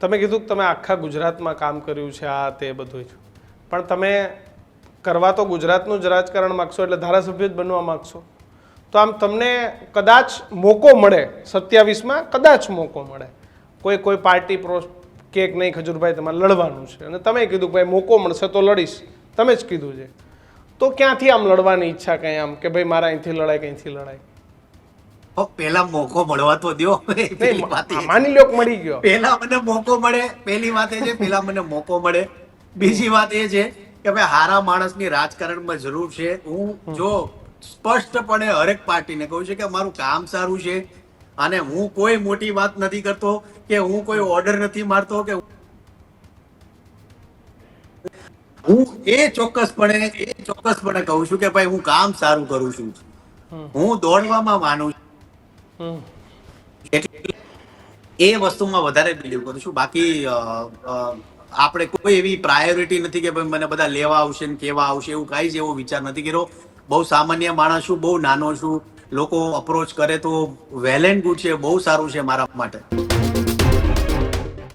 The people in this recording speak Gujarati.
તમે કીધું કે તમે આખા ગુજરાતમાં કામ કર્યું છે, આ તે બધું જ, પણ તમે કરવા તો ગુજરાતનું જ રાજકારણ માગશો, એટલે ધારાસભ્ય જ બનવા માગશો. તો આમ તમને કદાચ મોકો મળે 27માં, કદાચ મોકો મળે, કોઈ પાર્ટી કે નહીં ખજૂરભાઈ તમારે લડવાનું છે અને તમે કીધું ભાઈ મોકો મળશે તો લડીશ, તમે જ કીધું છે, તો ક્યાંથી આમ લડવાની ઈચ્છા કંઈ આમ કે ભાઈ મારા અહીંથી લડાય કંઈથી લડાય? પેલા મોકો મળવા તો દો. માની લો કે મળી ગયો, પેલા મને મોકો મળે, પહેલી વાત એ છે, પેલા મને મોકો મળે. બીજી વાત એ છે કે ભાઈ હારા માણસની રાજકારણમાં જરૂર છે. હું જો સ્પષ્ટપણે હરેક પાર્ટીને કહું છું કે મારું કામ સારું છે અને હું કોઈ મોટી વાત નથી કરતો કે હું કોઈ ઓર્ડર નથી મારતો કે હું એ ચોક્કસપણે કહું છું કે ભાઈ હું કામ સારું કરું છું, હું દોડવામાં માનું છું. એટલે એ વસ્તુમાં વધારે બિલીવ કરું છું. બાકી આપણે કોઈ એવી પ્રાયોરિટી નથી કે ભાઈ મને બધા લેવા આવશે ને કેવા આવશે, એવું કાંઈ જ એવો વિચાર નથી કર્યો. બહુ સામાન્ય માણસ છું, બહુ નાનો છું. લોકો અપ્રોચ કરે તો વેલ એન્ડ ગુડ છે, બહુ સારું છે મારા માટે.